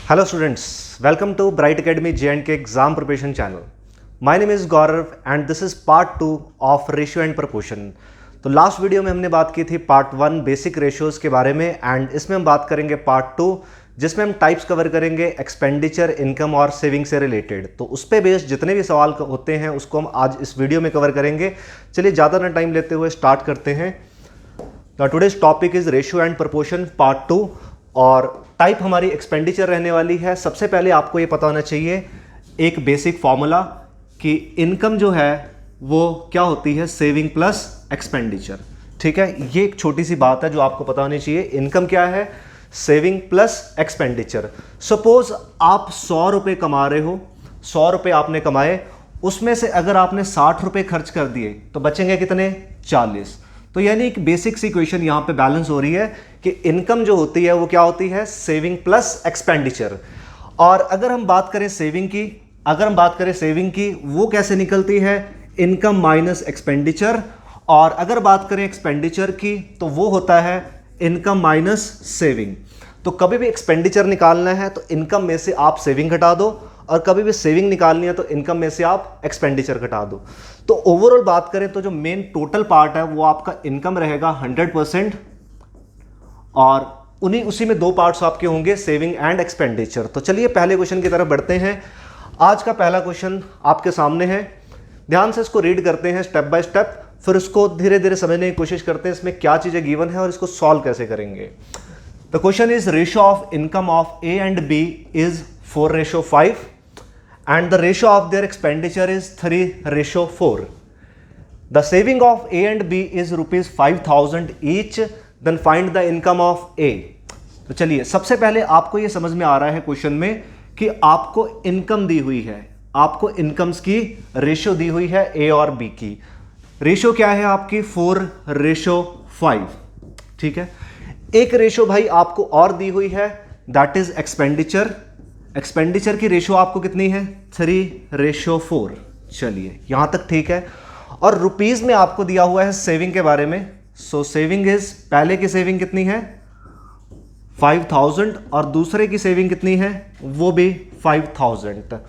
Hello students, welcome to Bright Academy J&K Exam Preparation Channel. My name is Gaurav and this is part 2 of Ratio and Proportion. तो last video में हमने बात की थी part 1 basic ratios के बारे में एंड इसमें हम बात करेंगे पार्ट 2 जिसमें हम टाइप्स कवर करेंगे एक्सपेंडिचर, इनकम और सेविंग से रिलेटेड। तो उस पर बेस्ड जितने भी सवाल होते हैं उसको हम आज इस वीडियो में कवर करेंगे। चलिए ज़्यादा ना टाइम लेते हुए स्टार्ट करते हैं। Today's topic is ratio and proportion part 2 और टाइप हमारी एक्सपेंडिचर रहने वाली है। सबसे पहले आपको ये पता होना चाहिए एक बेसिक फॉर्मूला कि इनकम जो है वो क्या होती है, सेविंग प्लस एक्सपेंडिचर। ठीक है, ये एक छोटी सी बात है जो आपको पता होनी चाहिए। इनकम क्या है, सेविंग प्लस एक्सपेंडिचर। सपोज आप 100 रुपये कमा रहे हो, 100 रुपये आपने कमाए, उसमें से अगर आपने 60 रुपये खर्च कर दिए तो बचेंगे कितने, 40। तो यानी एक बेसिक सी इक्वेशन यहाँ पे बैलेंस हो रही है कि इनकम जो होती है वो क्या होती है, सेविंग प्लस एक्सपेंडिचर। और अगर हम बात करें सेविंग की, वो कैसे निकलती है, इनकम माइनस एक्सपेंडिचर। और अगर बात करें एक्सपेंडिचर की तो वो होता है इनकम माइनस सेविंग। तो कभी भी एक्सपेंडिचर निकालना है तो इनकम में से आप सेविंग घटा दो और कभी भी सेविंग निकालनी है तो इनकम में से आप एक्सपेंडिचर घटा दो। तो ओवरऑल बात करें तो जो मेन टोटल पार्ट है वो आपका इनकम रहेगा 100% और उसी में दो पार्ट्स आपके होंगे, सेविंग एंड एक्सपेंडिचर। तो चलिए पहले क्वेश्चन की तरफ बढ़ते हैं। आज का पहला क्वेश्चन आपके सामने है, ध्यान से इसको रीड करते हैं स्टेप बाय स्टेप, फिर उसको धीरे धीरे समझने की कोशिश करते हैं इसमें क्या चीज़ें गिवन है और इसको सॉल्व कैसे करेंगे। The question is ratio of income of A and B is 4:5 and the ratio of their expenditure is 3:4. The saving of A and B is rupees 5,000 each. Then find the income of A. तो चलिए सबसे पहले आपको ये समझ में आ रहा है क्वेश्चन में कि आपको इनकम दी हुई है, आपको इनकम्स की रेशियो दी हुई है ए और बी की। रेशियो क्या है आपकी, 4:5। ठीक है, एक रेशियो भाई आपको और दी हुई है, दैट इज एक्सपेंडिचर। एक्सपेंडिचर की रेशियो आपको कितनी है, 3:4। चलिए यहां तक ठीक है। और रुपीज में आपको दिया हुआ है सेविंग के बारे में। सो सेविंग इज, पहले की सेविंग कितनी है 5,000 और दूसरे की सेविंग कितनी है वो भी 5,000।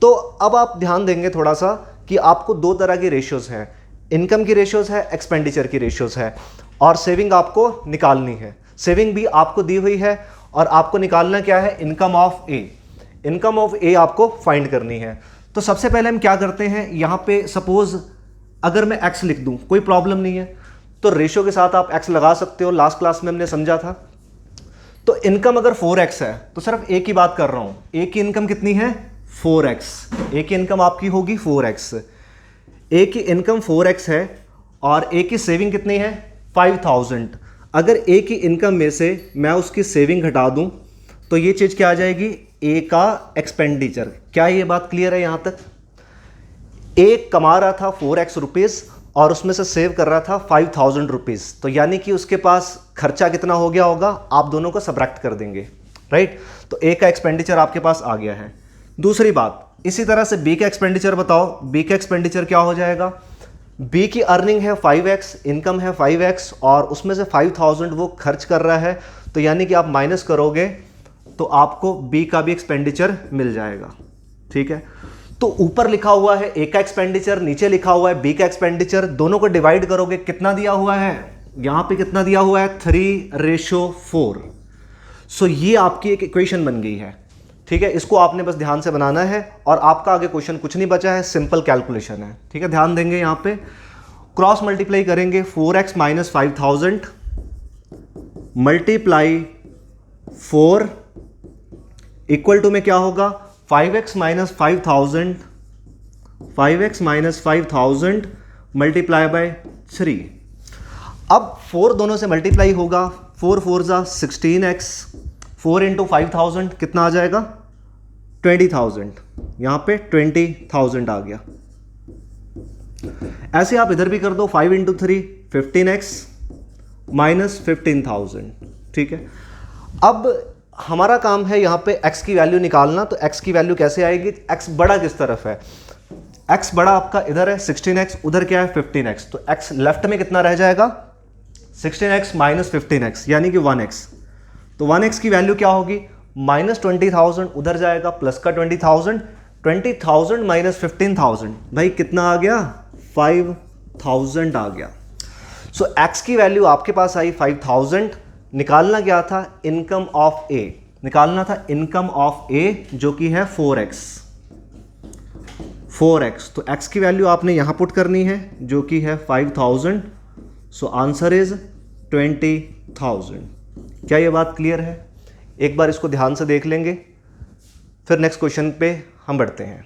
तो अब आप ध्यान देंगे थोड़ा सा कि आपको दो तरह की रेशियोज हैं, इनकम की रेशियोज है, एक्सपेंडिचर की रेशियोज है और सेविंग आपको निकालनी है। सेविंग भी आपको दी हुई है और आपको निकालना क्या है, income of A. Income of A आपको फाइंड करनी है। तो सबसे पहले हम क्या करते हैं, यहां पे सपोज अगर मैं एक्स लिख दूं कोई प्रॉब्लम नहीं है, तो रेशियो के साथ आप एक्स लगा सकते हो, लास्ट क्लास में हमने समझा था। तो इनकम अगर 4x है तो सिर्फ ए की बात कर रहा हूं, ए की इनकम कितनी है 4x, ए की इनकम आपकी होगी 4x। ए की इनकम 4x है और ए की सेविंग कितनी है 5,000। अगर ए की इनकम में से मैं उसकी सेविंग घटा दूं तो ये चीज़ क्या आ जाएगी, ए का एक्सपेंडिचर। क्या ये बात क्लियर है यहाँ तक? ए कमा रहा था 4x रुपीज़ और उसमें से सेव कर रहा था 5,000 रुपीज़, तो यानी कि उसके पास खर्चा कितना हो गया होगा, आप दोनों को सब्ट्रैक्ट कर देंगे, राइट। तो ए का एक्सपेंडिचर आपके पास आ गया है। दूसरी बात, इसी तरह से बी का एक्सपेंडिचर बताओ, बी का एक्सपेंडिचर क्या हो जाएगा, बी की अर्निंग है 5x, इनकम है 5x और उसमें से 5,000 वो खर्च कर रहा है, तो यानी कि आप माइनस करोगे तो आपको बी का भी एक्सपेंडिचर मिल जाएगा। ठीक है, तो ऊपर लिखा हुआ है ए का एक्सपेंडिचर, नीचे लिखा हुआ है बी का एक्सपेंडिचर, दोनों को डिवाइड करोगे कितना दिया हुआ है, यहां पे कितना दिया हुआ है 3:4। सो ये आपकी एक इक्वेशन बन गई है। ठीक है, इसको आपने बस ध्यान से बनाना है और आपका आगे क्वेश्चन कुछ नहीं बचा है, सिंपल कैलकुलेशन है। ठीक है, ध्यान देंगे यहाँ पे क्रॉस मल्टीप्लाई करेंगे, 4x minus 5,000 multiply 4 equal to में क्या होगा 5x माइनस 5,000 मल्टीप्लाई बाय 3। अब 4 दोनों से मल्टीप्लाई होगा, 4 4 जा 16x, 4 इंटू 5,000 कितना आ जाएगा 20,000, यहां पे 20,000 आ गया। ऐसे आप इधर भी कर दो, 5 इंटू 3 15x माइनस 15,000। ठीक है, अब हमारा काम है यहाँ पे x की वैल्यू निकालना। तो x की वैल्यू कैसे आएगी, x बड़ा किस तरफ है, x बड़ा आपका इधर है 16x, उधर क्या है 15x, तो x लेफ्ट में कितना रह जाएगा 16x माइनस 15x यानी कि 1x। तो 1x की वैल्यू क्या होगी, -20,000 उधर जाएगा, प्लस का 20,000, 20,000 माइनस 15,000, भाई कितना आ गया? 5,000 आ गया। सो एक्स की वैल्यू आपके पास आई 5,000। निकालना क्या था? इनकम ऑफ ए, निकालना था इनकम ऑफ ए जो कि है 4x। तो x की वैल्यू आपने यहां पुट करनी है जो कि है 5,000। So answer is 20,000। क्या ये बात क्लियर है? एक बार इसको ध्यान से देख लेंगे, फिर नेक्स्ट क्वेश्चन पे हम बढ़ते हैं।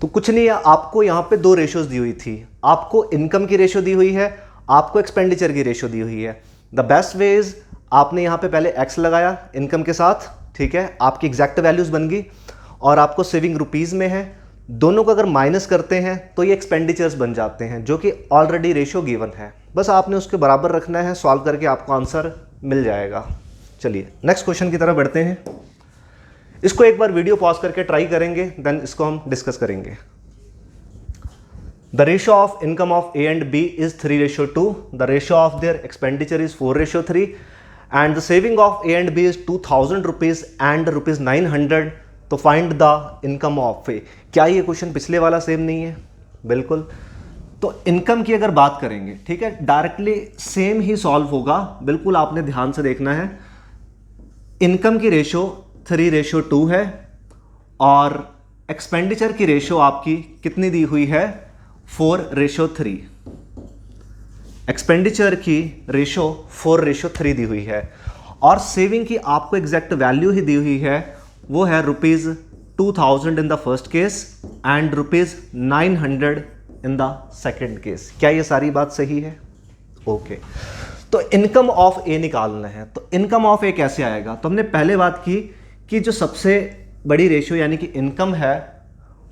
तो कुछ नहीं है, आपको यहां पे दो रेशियोज दी हुई थी, आपको इनकम की रेशियो दी हुई है, आपको एक्सपेंडिचर की रेशियो दी हुई है। द बेस्ट वे इज आपने यहां पे पहले x लगाया इनकम के साथ, ठीक है, आपकी एग्जैक्ट वैल्यूज बन गई, और आपको सेविंग रुपीज में है। दोनों को अगर माइनस करते हैं तो ये एक्सपेंडिचर्स बन जाते हैं जो कि ऑलरेडी रेशियो गिवन है, बस आपने उसके बराबर रखना है, सॉल्व करके आपको आंसर मिल जाएगा। चलिए नेक्स्ट क्वेश्चन की तरफ बढ़ते हैं। इसको एक बार वीडियो पॉज करके ट्राई करेंगे, देन इसको हम डिस्कस करेंगे। The ratio of income of A and B is 3:2, the ratio of their expenditure is 4:3, and the saving of A and B is 2,000 rupees and rupees 900, तो find the income of A। क्या ये question पिछले वाला same नहीं है? बिल्कुल। तो income की अगर बात करेंगे, ठीक है, डायरेक्टली सेम ही सॉल्व होगा, बिल्कुल आपने ध्यान से देखना है। इनकम की रेशियो 3:2 है और एक्सपेंडिचर की रेशियो आपकी कितनी दी हुई है? 4:3। एक्सपेंडिचर की रेशो 4:3 दी हुई है, और सेविंग की आपको एग्जैक्ट वैल्यू ही दी हुई है, वो है ₹2,000 in the first case and ₹900 in the second case. क्या ये सारी बात सही है? ओके। तो इनकम ऑफ ए निकालना है, तो इनकम ऑफ ए कैसे आएगा? तो हमने पहले बात की कि जो सबसे बड़ी रेशियो यानी कि इनकम है,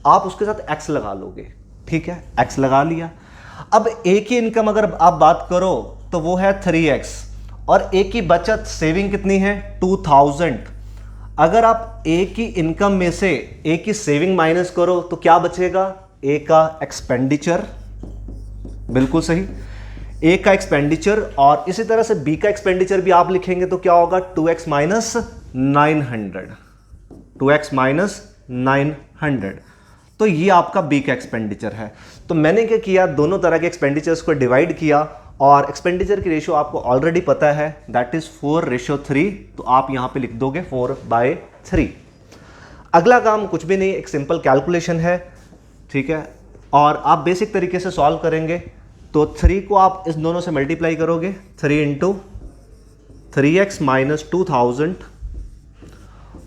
आप उसके साथ एक्स लगा लोगे, ठीक है, एक्स लगा लिया। अब ए की इनकम अगर आप बात करो तो वो है 3x, और ए की बचत सेविंग कितनी है? 2,000। अगर आप ए की इनकम में से ए की सेविंग माइनस करो तो क्या बचेगा? ए का एक्सपेंडिचर, बिल्कुल सही, ए का एक्सपेंडिचर, और इसी तरह से बी का एक्सपेंडिचर भी आप लिखेंगे तो क्या होगा? 2x minus 900, 2x minus 900। तो ये आपका बी का एक्सपेंडिचर है। तो मैंने क्या किया, दोनों तरह के एक्सपेंडिचर्स को डिवाइड किया, और एक्सपेंडिचर की रेशियो आपको ऑलरेडी पता है, दैट इज 4:3, तो आप यहां पे लिख दोगे 4/3। अगला काम कुछ भी नहीं, एक सिंपल कैलकुलेशन है, ठीक है, और आप बेसिक तरीके से सॉल्व करेंगे। तो 3 को आप इस दोनों से मल्टीप्लाई करोगे, 3 × 3x माइनस 2,000,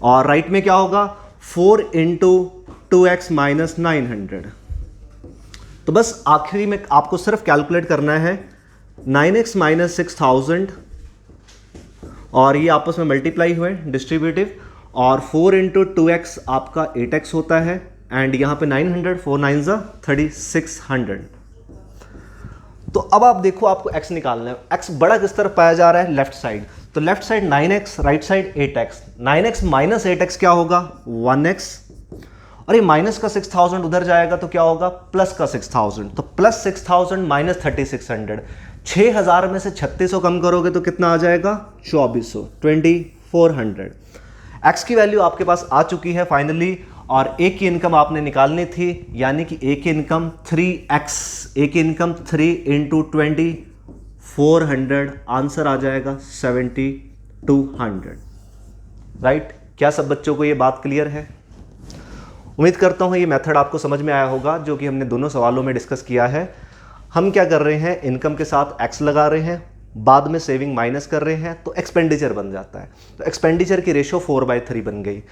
और राइट में क्या होगा? 4 × 2x माइनस 900। तो बस आखिरी में आपको सिर्फ कैलकुलेट करना है, 9x माइनस 6,000, और ये आपस में मल्टीप्लाई हुए डिस्ट्रीब्यूटिव, और 4 × 2x आपका 8x होता है, एंड यहां पे 900, 4 9 3600। तो अब आप देखो, आपको x निकालना है। x बड़ा किस तरफ पाया जा रहा है? Left side. तो left side 9x, right side 8x। 9x minus 8x क्या होगा? 1x, और ये माइनस का 6,000 उधर जाएगा तो क्या होगा? प्लस का 6,000। तो प्लस 6,000 माइनस 3,600, 6,000 में से 3,600 कम करोगे तो कितना आ जाएगा? 2,400, 2,400। एक्स की वैल्यू आपके पास आ चुकी है फाइनली, और ए की इनकम आपने निकालनी थी, यानी कि ए की इनकम 3x, ए की इनकम 3 × 2,400, आंसर आ जाएगा 7,200। राइट? क्या सब बच्चों को ये बात क्लियर है? उम्मीद करता हूँ ये मेथड आपको समझ में आया होगा, जो कि हमने दोनों सवालों में डिस्कस किया है। हम क्या कर रहे हैं, इनकम के साथ एक्स लगा रहे हैं, बाद में सेविंग माइनस कर रहे हैं, तो एक्सपेंडिचर बन जाता है। तो एक्सपेंडिचर की रेशियो 4/3 बन गई।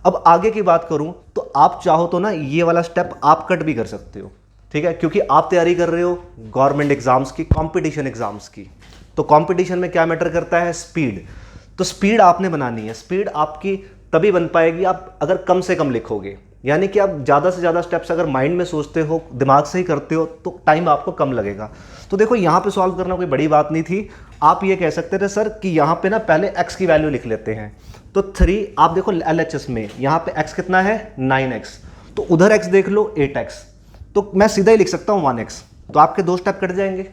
अब आगे की बात करूं तो आप चाहो तो ना ये वाला स्टेप आप कट भी कर सकते हो, ठीक है, क्योंकि आप तैयारी कर रहे हो गवर्नमेंट एग्जाम्स की, कंपटीशन एग्जाम्स की। तो कंपटीशन में क्या मैटर करता है? स्पीड। तो स्पीड आपने बनानी है। स्पीड आपकी तभी बन पाएगी आप अगर कम से कम लिखोगे, यानी कि आप ज़्यादा से ज़्यादा स्टेप्स अगर माइंड में सोचते हो, दिमाग से ही करते हो, तो टाइम आपको कम लगेगा। तो देखो यहाँ पे सॉल्व करना कोई बड़ी बात नहीं थी। आप ये कह सकते थे सर कि यहाँ पे ना पहले x की वैल्यू लिख लेते हैं। तो 3 आप देखो LHS में यहाँ पे x कितना है? 9x। तो उधर x देख लो 8x। तो मैं सीधा ही लिख सकता हूँ 1x। तो आपके 2 स्टेप कट जाएंगे।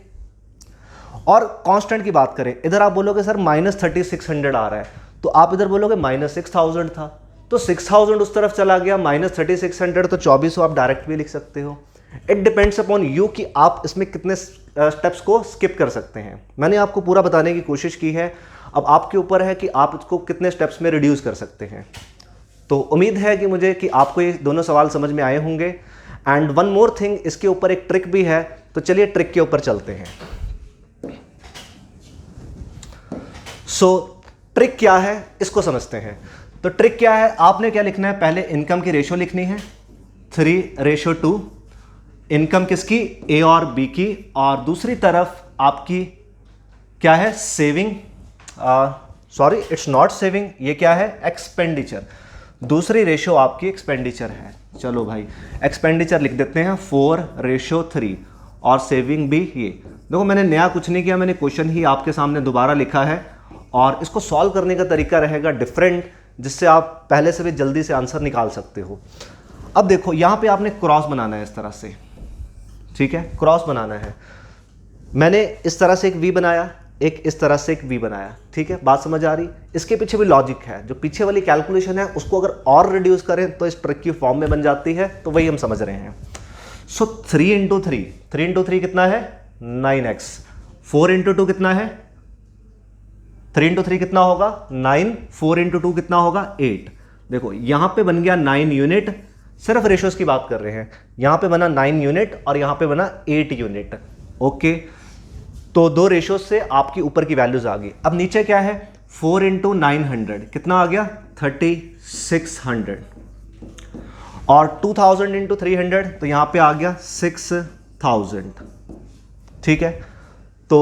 और कांस्टेंट की बात करें, इधर आप बोलोगे सर -3600 आ रहा है, तो आप इधर बोलोगे -6000 था, तो 6000 उस तरफ चला गया, -3600 तो 2400 आप डायरेक्ट भी लिख सकते हो। इट डिपेंड्स अपॉन यू कि आप इसमें कितने स्टेप्स को स्किप कर सकते हैं। मैंने आपको पूरा बताने की कोशिश की है, अब आपके ऊपर है कि आप इसको कितने स्टेप्स में रिड्यूस कर सकते हैं। तो उम्मीद है कि आपको ये दोनों सवाल समझ में आए होंगे। एंड वन मोर थिंग, इसके ऊपर एक ट्रिक भी है, तो चलिए ट्रिक के ऊपर चलते हैं। ट्रिक क्या है इसको समझते हैं। तो ट्रिक क्या है, आपने क्या लिखना है, पहले इनकम की रेशो लिखनी है 3:2। इनकम किसकी, ए और बी की, और दूसरी तरफ आपकी क्या है, saving, sorry it's not saving, ये क्या है, एक्सपेंडिचर। दूसरी रेशो आपकी एक्सपेंडिचर है। चलो भाई एक्सपेंडिचर लिख देते हैं 4:3, और सेविंग भी ये। देखो मैंने नया कुछ नहीं किया, मैंने क्वेश्चन ही आपके सामने दोबारा लिखा है, और इसको सॉल्व करने का तरीका रहेगा डिफरेंट, जिससे आप पहले से भी जल्दी से आंसर निकाल सकते हो। अब देखो यहाँ पे आपने क्रॉस बनाना है इस तरह से, ठीक है, क्रॉस बनाना है। मैंने इस तरह से एक वी बनाया, एक इस तरह से एक वी बनाया, ठीक है, बात समझ आ रही। इसके पीछे भी लॉजिक है, जो पीछे वाली कैलकुलेशन है उसको अगर और रिड्यूस करें तो इस ट्रिक की फॉर्म में बन जाती है, तो वही हम समझ रहे हैं। सो 3 कितना है, 9x। 4 कितना है, 3 कितना होगा, 9। 4 कितना होगा, 8। देखो यहां पे बन गया 9 यूनिट, सिर्फ रेशोज की बात कर रहे हैं। यहां पे बना 9 यूनिट और यहां पे बना 8 यूनिट। ओके, तो दो रेशोज से आपकी ऊपर की वैल्यूज आ गई। अब नीचे क्या है, 4 × 900 कितना आ गया, 3600, और 2000 × 300 तो यहां पे आ गया 6000, ठीक है। तो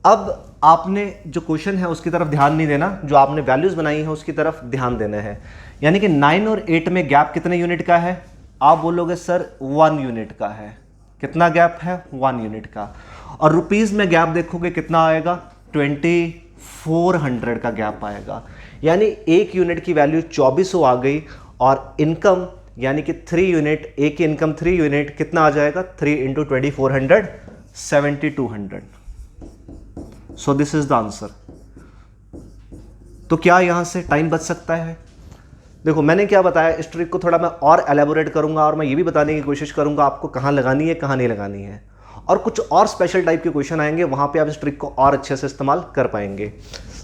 अब आपने जो क्वेश्चन है उसकी तरफ ध्यान नहीं देना, जो आपने वैल्यूज बनाई है उसकी तरफ ध्यान देना है। यानी कि 9 और 8 में गैप कितने यूनिट का है, आप बोलोगे सर 1 यूनिट का है। कितना गैप है, 1 यूनिट का। और रुपीस में गैप देखोगे कितना आएगा, 2400 का गैप आएगा। यानी एक यूनिट की वैल्यू 2400 आ गई, और इनकम यानी कि 3 यूनिट, एक की इनकम 3 यूनिट कितना आ जाएगा, 3 × 2400 7200। So this is the answer. तो क्या यहां से टाइम बच सकता है? देखो मैंने क्या बताया, इस ट्रिक को थोड़ा मैं और एलेबोरेट करूंगा, और मैं ये भी बताने की कोशिश करूंगा आपको कहां लगानी है कहां नहीं लगानी है, और कुछ और स्पेशल टाइप के क्वेश्चन आएंगे, वहां पे आप इस ट्रिक को और अच्छे से इस्तेमाल कर पाएंगे।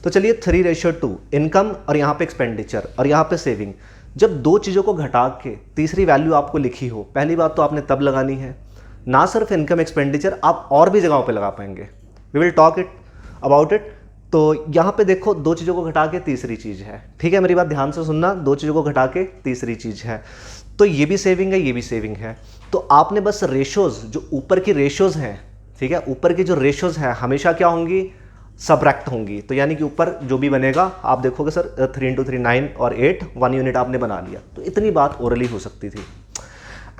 तो चलिए 3:2 इनकम, और यहाँ पे एक्सपेंडिचर, और यहाँ पे सेविंग। जब दो चीज़ों को घटा के तीसरी वैल्यू आपको लिखी हो, पहली बात तो आपने तब लगानी है, ना सिर्फ इनकम एक्सपेंडिचर, आप और भी जगहों पे लगा पाएंगे। We will talk it about it. तो यहाँ पे देखो दो चीज़ों को घटा के तीसरी चीज़ है, ठीक है, मेरी बात ध्यान से सुनना, दो चीज़ों को घटा के तीसरी चीज़ है, तो ये भी सेविंग है, ये भी सेविंग है। तो आपने बस रेशोज, जो ऊपर की रेशोज हैं, ठीक है, ऊपर की जो रेशोज हैं हमेशा क्या होंगी, सबट्रैक्ट होंगी। तो यानी कि ऊपर जो भी बनेगा आप देखोगे सर 3 × 3 9 और 8, 1 यूनिट आपने बना लिया। तो इतनी बात ओरली हो सकती थी।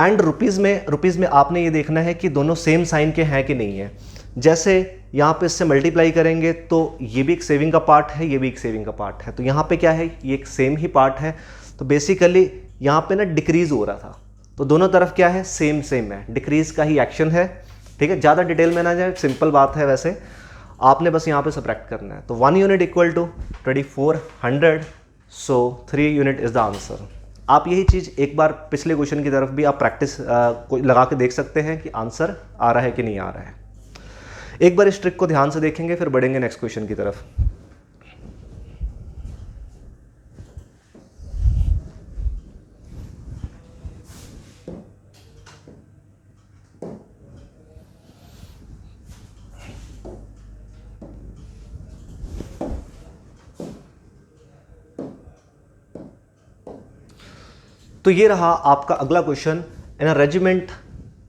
एंड रुपीज़ में आपने ये देखना है कि दोनों सेम साइन के हैं कि नहीं है। जैसे यहाँ पे इससे मल्टीप्लाई करेंगे तो ये भी एक सेविंग का पार्ट है, ये भी एक सेविंग का पार्ट है, तो यहाँ पे क्या है, ये एक सेम ही पार्ट है। तो बेसिकली यहाँ पे ना डिक्रीज हो रहा था, तो दोनों तरफ क्या है, सेम सेम है, डिक्रीज का ही एक्शन है, ठीक है। ज़्यादा डिटेल में ना जाए, सिंपल बात है, वैसे आपने बस यहाँ पे सबट्रैक्ट करना है। तो 1 unit equal to 2400, so 3 unit is the answer. आप यही चीज़ एक बार पिछले क्वेश्चन की तरफ भी आप प्रैक्टिस लगा के देख सकते हैं कि आंसर आ रहा है कि नहीं आ रहा है। एक बार इस ट्रिक को ध्यान से देखेंगे, फिर बढ़ेंगे नेक्स्ट क्वेश्चन की तरफ। तो ये रहा आपका अगला question, in a regiment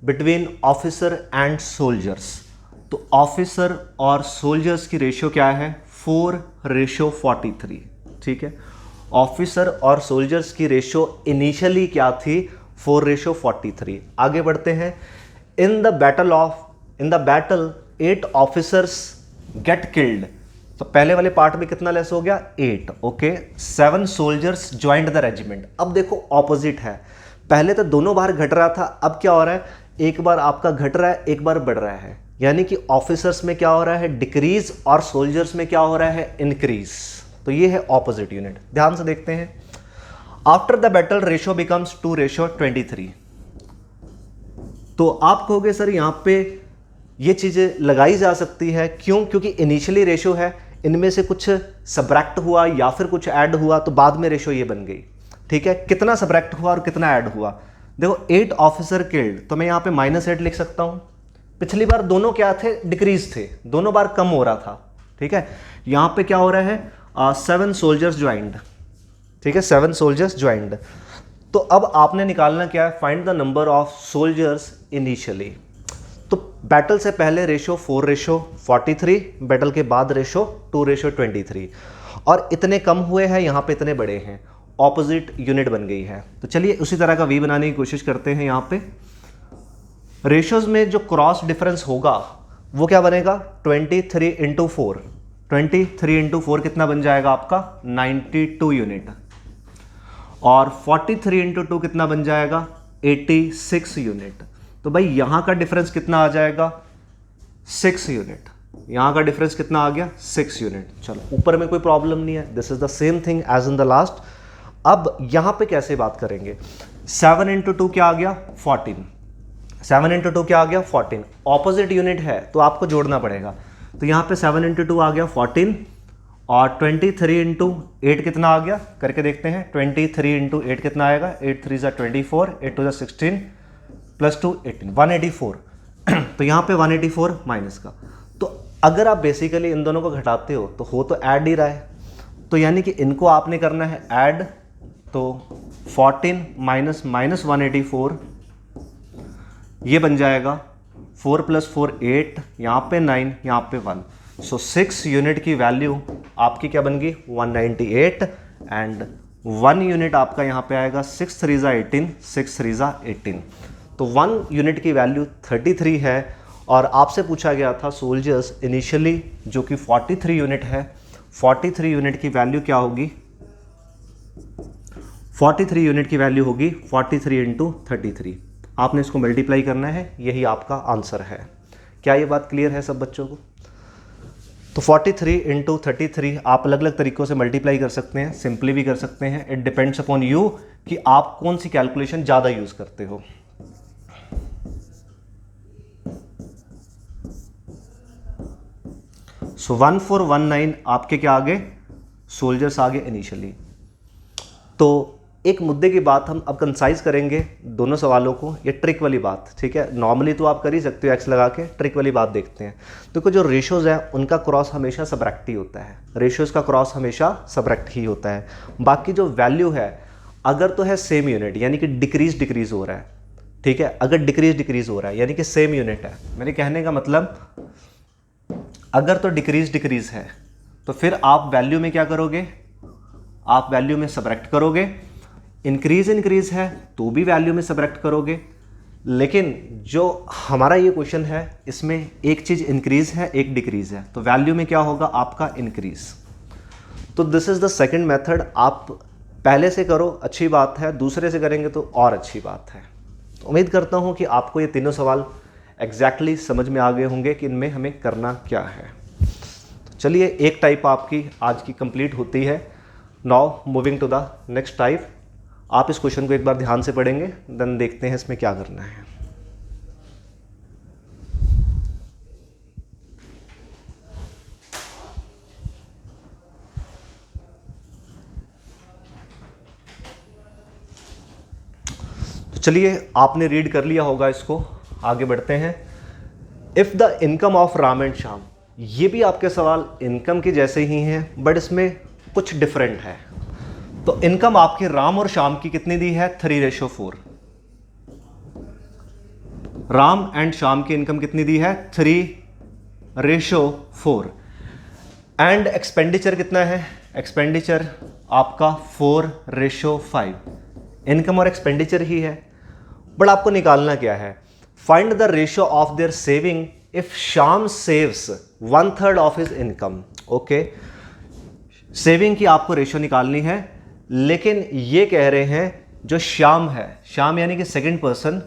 between officer and soldiers. तो ऑफिसर और सोल्जर्स की रेशियो क्या है, 4:43, ठीक है। ऑफिसर और सोल्जर्स की रेशियो इनिशियली क्या थी, 4:43। आगे बढ़ते हैं। In the battle 8 officers get killed. तो पहले वाले पार्ट में कितना लेस हो गया, 8, okay. 7 soldiers joined the regiment. अब देखो ऑपोजिट है, पहले तो दोनों बार घट रहा था, अब क्या हो रहा है, एक बार आपका घट रहा है, एक बार बढ़ रहा है। यानी कि ऑफिसर्स में क्या हो रहा है, डिक्रीज, और सोल्जर्स में क्या हो रहा है, इंक्रीज। तो ये है ऑपोजिट यूनिट। ध्यान से देखते हैं, after the battle ratio becomes 2:23। तो आप कहोगे सर यहाँ पे ये चीज़ें लगाई जा सकती है, क्यों? क्योंकि इनिशियली रेशो है, इनमें से कुछ सबट्रैक्ट हुआ या फिर कुछ ऐड हुआ तो बाद में रेशो ये बन गई। ठीक है, कितना सबट्रैक्ट हुआ और कितना ऐड हुआ? देखो 8 ऑफिसर किल्ड, तो मैं यहाँ पे -8 लिख सकता हूँ। पिछली बार दोनों क्या थे, डिक्रीज थे, दोनों बार कम हो रहा था। ठीक है, यहाँ पे क्या हो रहा है, 7 सोल्जर्स ज्वाइंड। ठीक है, 7 सोल्जर्स ज्वाइंड। तो अब आपने निकालना क्या है, find the number of soldiers initially. तो बैटल से पहले रेशो 4:43, बैटल के बाद रेशो 2:23, और इतने कम हुए हैं, यहाँ पे इतने बड़े हैं, ऑपोजिट यूनिट बन गई है। तो चलिए उसी तरह का वी बनाने की कोशिश करते हैं। यहाँ पे रेशोज में जो क्रॉस डिफरेंस होगा वो क्या बनेगा, 23 × 4, 23 × 4 कितना बन जाएगा आपका, 92 यूनिट, और 43 × 2 कितना बन जाएगा, 86 यूनिट। तो भाई यहाँ का डिफरेंस कितना आ जाएगा, 6 यूनिट। यहाँ का डिफरेंस कितना आ गया, 6 यूनिट। चलो ऊपर में कोई प्रॉब्लम नहीं है, this is the same thing as in the last. अब यहाँ पे कैसे बात करेंगे, 7 × 2 क्या आ गया, 14, 7 × 2 क्या आ गया, 14। ऑपोजिट यूनिट है तो आपको जोड़ना पड़ेगा। तो यहाँ पे 7 × 2 आ गया 14, और 23 × 8 कितना आ गया, करके देखते हैं। 23 × 8 कितना आएगा, 8 3 = 24, 8 2 = 16, +2 18, 184। तो यहाँ पे 184 माइनस का। तो अगर आप बेसिकली इन दोनों को घटाते हो तो ऐड ही रहा है, तो यानी कि इनको आपने करना है ऐड। तो 14 - -184 ये बन जाएगा 4 + 4 8, यहाँ पे 9, यहाँ पे 1। सो 6 यूनिट की वैल्यू आपकी क्या बन गई, 198, एंड 1 यूनिट आपका यहाँ पे आएगा 6 3 = 18, 6 3 = 18। तो 1 यूनिट की वैल्यू 33 है, और आपसे पूछा गया था सोल्जर्स इनिशियली जो कि 43 यूनिट है, 43 यूनिट की वैल्यू क्या होगी, 43 यूनिट की वैल्यू होगी 43 × 33। आपने इसको मल्टीप्लाई करना है, यही आपका आंसर है। क्या ये बात क्लियर है सब बच्चों को? तो 43 × 33 आप अलग अलग तरीक़ों से मल्टीप्लाई कर सकते हैं, सिंपली भी कर सकते हैं। इट डिपेंड्स अपॉन यू कि आप कौन सी कैलकुलेशन ज़्यादा यूज़ करते हो। सो 1419 आपके क्या आगे, सोल्जर्स आगे इनिशियली। तो एक मुद्दे की बात हम अब कंसाइज करेंगे दोनों सवालों को, ये ट्रिक वाली बात। ठीक है, नॉर्मली तो आप कर ही सकते हो एक्स लगा के, ट्रिक वाली बात देखते हैं। देखो जो रेशोज़ हैं उनका क्रॉस हमेशा सबट्रैक्ट ही होता है, रेशोज़ का क्रॉस हमेशा सबट्रैक्ट ही होता है। बाकी जो वैल्यू है अगर तो है सेम यूनिट, यानी कि डिक्रीज हो रहा है। ठीक है, अगर डिक्रीज हो रहा है यानी कि सेम यूनिट है। मेरे कहने का मतलब अगर तो डिक्रीज है तो फिर आप वैल्यू में क्या करोगे, आप वैल्यू में सबट्रैक्ट करोगे। इंक्रीज है तो भी वैल्यू में सबट्रैक्ट करोगे। लेकिन जो हमारा ये क्वेश्चन है इसमें एक चीज़ इंक्रीज है, एक डिक्रीज है, तो वैल्यू में क्या होगा आपका इंक्रीज। तो this is the second method. आप पहले से करो अच्छी बात है, दूसरे से करेंगे तो और अच्छी बात है। तो उम्मीद करता हूँ कि आपको ये तीनों सवाल एग्जैक्टली समझ में आ गए होंगे कि इनमें हमें करना क्या है। तो चलिए एक टाइप आपकी आज की कंप्लीट होती है। Now moving to the next type. आप इस क्वेश्चन को एक बार ध्यान से पढ़ेंगे, देन देखते हैं इसमें क्या करना है। तो चलिए आपने रीड कर लिया होगा इसको, आगे बढ़ते हैं। If the income of Ram and Shyam, ये भी आपके सवाल इनकम के जैसे ही हैं बट इसमें कुछ डिफरेंट है। तो इनकम आपकी राम और श्याम की कितनी दी है, 3:4। राम एंड श्याम की इनकम कितनी दी है, 3:4। एंड एक्सपेंडिचर कितना है, एक्सपेंडिचर आपका 4:5। इनकम और एक्सपेंडिचर ही है, बट आपको निकालना क्या है, find the ratio of there saving if Shyam saves 1/3 of his income. Okay, saving की आपको रेशियो निकालनी है, लेकिन ये कह रहे हैं जो श्याम है, श्याम यानी कि सेकंड पर्सन,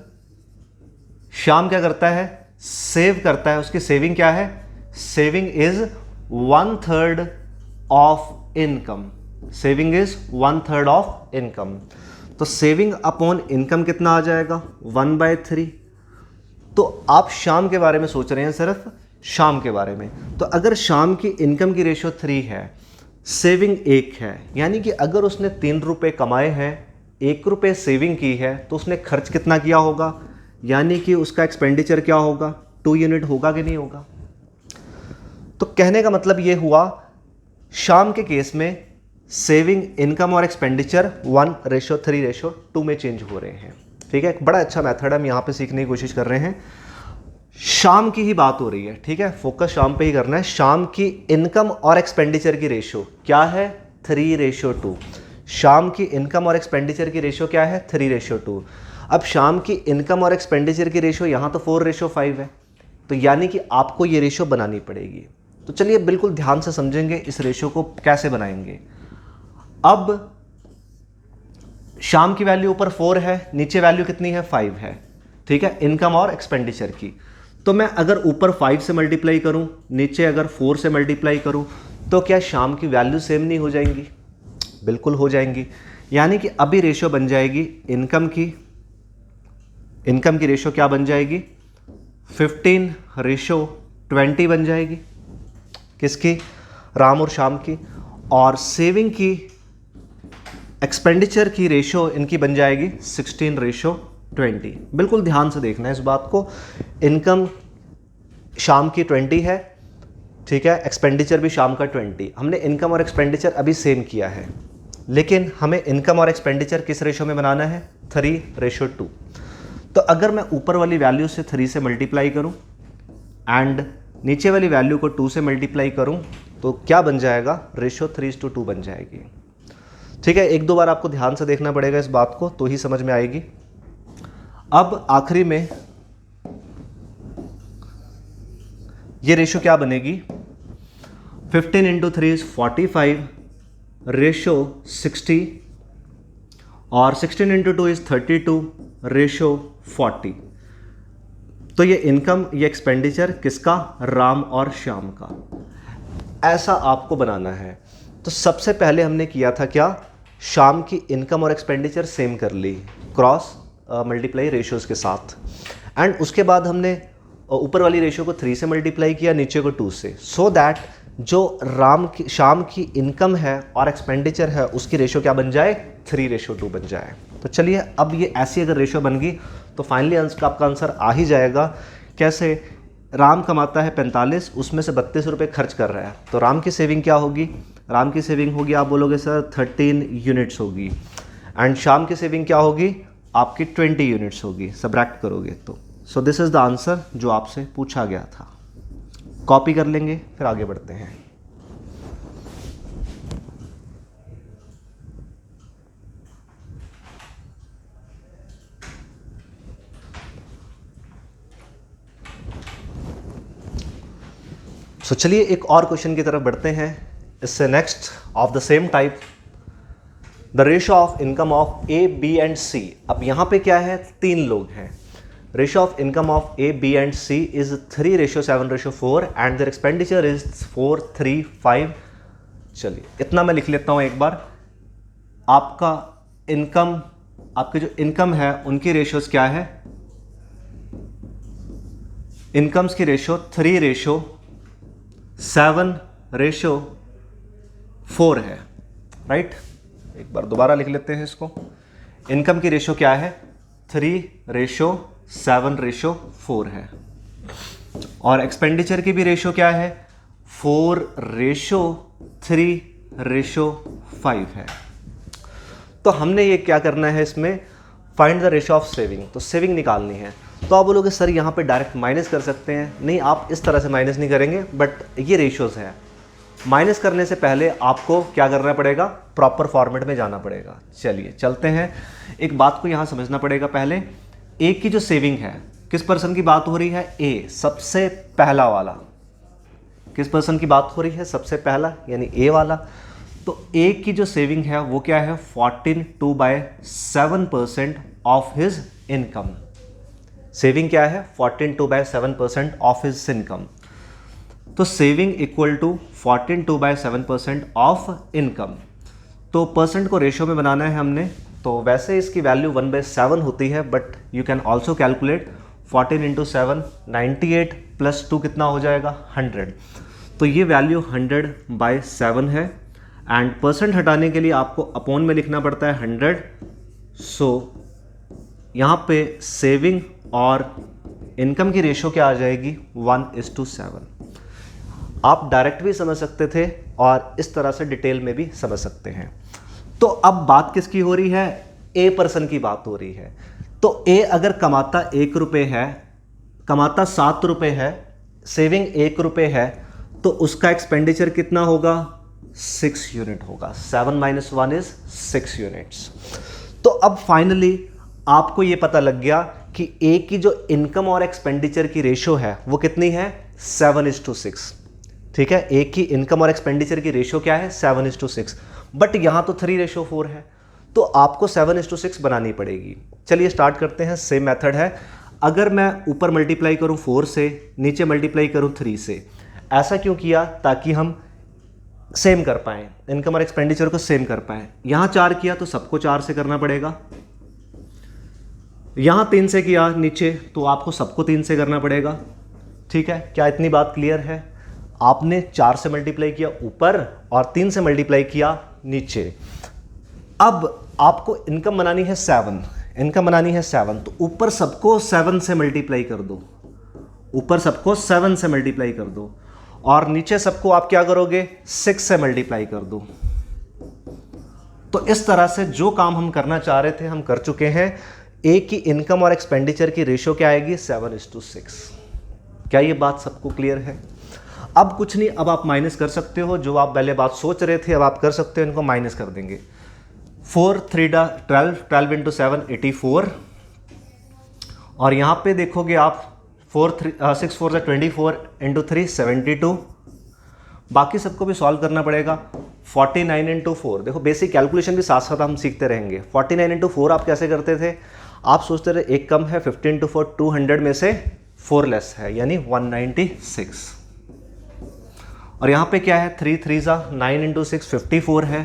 श्याम क्या करता है, सेव करता है, उसकी सेविंग क्या है, saving is 1/3 of income, saving is 1/3 of income. तो सेविंग अपॉन इनकम कितना आ जाएगा, 1/3। तो आप शाम के बारे में सोच रहे हैं, सिर्फ शाम के बारे में। तो अगर शाम की इनकम की रेशो 3 है, सेविंग 1 है, यानी कि अगर उसने 3 रुपये कमाए हैं, 1 रुपये सेविंग की है, तो उसने खर्च कितना किया होगा, यानी कि उसका एक्सपेंडिचर क्या होगा, 2 यूनिट होगा कि नहीं होगा। तो कहने का मतलब ये हुआ, शाम के केस में सेविंग, इनकम और एक्सपेंडिचर 1:3:2 में चेंज हो रहे हैं। ठीक है, एक बड़ा अच्छा मेथड हम यहाँ पे सीखने की कोशिश कर रहे हैं। शाम की ही बात हो रही है, ठीक है, फोकस शाम पे ही करना है। शाम की इनकम और एक्सपेंडिचर की रेशो क्या है, 3:2। शाम की इनकम और एक्सपेंडिचर की रेशो क्या है, 3:2। अब शाम की इनकम और एक्सपेंडिचर की रेशो यहाँ तो 4:5 है, तो यानी कि आपको ये रेशो बनानी पड़ेगी। तो चलिए बिल्कुल ध्यान से समझेंगे इस रेशो को कैसे बनाएंगे। अब शाम की वैल्यू ऊपर 4 है, नीचे वैल्यू कितनी है, 5 है, ठीक है, इनकम और एक्सपेंडिचर की। तो मैं अगर ऊपर 5 से मल्टीप्लाई करूं, नीचे अगर 4 से मल्टीप्लाई करूं, तो क्या शाम की वैल्यू सेम नहीं हो जाएंगी, बिल्कुल हो जाएंगी। यानी कि अभी रेशो बन जाएगी इनकम की रेशो क्या बन जाएगी, 15:20 बन जाएगी, किसकी, राम और शाम की। और सेविंग की, एक्सपेंडिचर की रेशो इनकी बन जाएगी 16:20। बिल्कुल ध्यान से देखना है इस बात को। इनकम शाम की 20 है, ठीक है, एक्सपेंडिचर भी शाम का 20। हमने इनकम और एक्सपेंडिचर अभी सेम किया है, लेकिन हमें इनकम और एक्सपेंडिचर किस रेशो में बनाना है, 3:2। तो अगर मैं ऊपर वाली वैल्यू से 3 से मल्टीप्लाई करूं एंड नीचे वाली वैल्यू को 2 से मल्टीप्लाई करूं, तो क्या बन जाएगा, रेशो 3:2 बन जाएगी। ठीक है, 1-2 बार आपको ध्यान से देखना पड़ेगा इस बात को, तो ही समझ में आएगी। अब आखिरी में ये रेशो क्या बनेगी, 15 × 3 = 45, रेशो 60, और 16 × 2 = 32, रेशो 40। तो ये इनकम, ये एक्सपेंडिचर किसका, राम और श्याम का। ऐसा आपको बनाना है। तो सबसे पहले हमने किया था क्या, शाम की इनकम और एक्सपेंडिचर सेम कर ली क्रॉस मल्टीप्लाई रेशोज के साथ, एंड उसके बाद हमने ऊपर वाली रेशो को 3 से मल्टीप्लाई किया, नीचे को 2 से, सो दैट जो शाम की इनकम है और एक्सपेंडिचर है उसकी रेशो क्या बन जाए, 3:2 बन जाए। तो चलिए अब ये ऐसी अगर रेशो बन गई तो फाइनली आपका आंसर आ ही जाएगा। कैसे, राम कमाता है 45, उसमें से 32 रुपये खर्च कर रहा है, तो राम की सेविंग क्या होगी, राम की सेविंग होगी, आप बोलोगे सर 13 यूनिट्स होगी, एंड शाम की सेविंग क्या होगी, आपकी 20 यूनिट्स होगी, सब्रैक्ट करोगे तो। So this is the answer जो आपसे पूछा गया था। कॉपी कर लेंगे, फिर आगे बढ़ते हैं। चलिए एक और क्वेश्चन की तरफ बढ़ते हैं। इससे next of the same type, the ratio of income of A, B and C. अब यहाँ पे क्या है, 3 लोग हैं। Ratio of income of A, B and C is 3:7:4 and their expenditure is 4:3:5। चलिए इतना मैं लिख लेता हूँ एक बार। आपका इनकम, आपकी जो इनकम है उनकी रेशोज क्या है, इनकम्स की रेशो 3:7:4 है, राइट। एक बार दोबारा लिख लेते हैं इसको। इनकम की रेशो क्या है, 3:7:4 है, और एक्सपेंडिचर की भी रेशो क्या है, 4:3:5 है। तो हमने ये क्या करना है, इसमें find the ratio of saving, तो सेविंग निकालनी है। तो आप बोलोगे सर यहाँ पे डायरेक्ट माइनस कर सकते हैं, नहीं, आप इस तरह से माइनस नहीं करेंगे, बट ये रेशोज़ है। माइनस करने से पहले आपको क्या करना पड़ेगा, प्रॉपर फॉर्मेट में जाना पड़ेगा। चलिए चलते हैं। एक बात को यहाँ समझना पड़ेगा पहले, ए की जो सेविंग है, किस पर्सन की बात हो रही है, ए, सबसे पहला वाला। किस पर्सन की बात हो रही है, सबसे पहला, यानी ए वाला। तो ए की जो सेविंग है वो क्या है, 14.2/7% ऑफ हिज इनकम। सेविंग क्या है 14/7% ऑफ हिज इनकम। तो saving equal to 14/7% of income. तो परसेंट को रेशियो में बनाना है हमने, तो वैसे इसकी वैल्यू 1/7 होती है, but you can also calculate 14 into 7 98 plus 2 कितना हो जाएगा 100। तो ये वैल्यू 100/7 है। एंड परसेंट हटाने के लिए आपको अपॉन में लिखना पड़ता है 100। सो यहाँ पे सेविंग और इनकम की रेशियो क्या आ जाएगी 1:7। आप डायरेक्ट भी समझ सकते थे और इस तरह से डिटेल में भी समझ सकते हैं। तो अब बात किसकी हो रही है, ए पर्सन की बात हो रही है। तो ए अगर कमाता 1 रुपये है, कमाता 7 रुपये है, सेविंग 1 रुपये है, तो उसका एक्सपेंडिचर कितना होगा 6 यूनिट होगा। 7 - 1 इज 6 यूनिट्स। तो अब फाइनली आपको ये पता लग गया कि ए की जो इनकम और एक्सपेंडिचर की रेशियो है वो कितनी है 7:6। ठीक है, ए की इनकम और एक्सपेंडिचर की रेशियो क्या है 7:6, बट यहां तो 3:4 है, तो आपको 7:6 बनानी पड़ेगी। चलिए स्टार्ट करते हैं। सेम मेथड है। अगर मैं ऊपर मल्टीप्लाई करूं 4 से, नीचे मल्टीप्लाई करूं 3 से, ऐसा क्यों किया, ताकि हम सेम कर पाएं, इनकम और एक्सपेंडिचर को सेम कर पाएं। यहां 4 किया तो सबको 4 से करना पड़ेगा, यहां 3 से किया नीचे तो आपको सबको 3 से करना पड़ेगा। ठीक है, क्या इतनी बात क्लियर है? आपने 4 से मल्टीप्लाई किया ऊपर और 3 से मल्टीप्लाई किया नीचे। अब आपको इनकम बनानी है 7, इनकम बनानी है 7, तो ऊपर सबको 7 से मल्टीप्लाई कर दो, ऊपर सबको 7 से मल्टीप्लाई कर दो, और नीचे सबको आप क्या करोगे 6 से मल्टीप्लाई कर दो। तो इस तरह से जो काम हम करना चाह रहे थे हम कर चुके हैं। ए की इनकम और एक्सपेंडिचर की रेशियो क्या आएगी 7:6। क्या ये बात सबको क्लियर है? अब कुछ नहीं, अब आप माइनस कर सकते हो, जो आप पहले बात सोच रहे थे अब आप कर सकते हो, इनको माइनस कर देंगे। 4 × 3 = 12, 12 इंटू 7 84, और यहाँ पे देखोगे आप 6 4 = 24 इंटू 3 72। बाकी सबको भी सॉल्व करना पड़ेगा। 49 इंटू 4, देखो बेसिक कैलकुलेशन भी साथ साथ हम सीखते रहेंगे। 49 इंटू 4 आप कैसे करते थे, आप सोचते रहे एक कम है, 50 इंटू 4 200 में से 4 लेस है, यानी 196। और यहाँ पे क्या है 3 3 = 9 इंटू 6 54 है,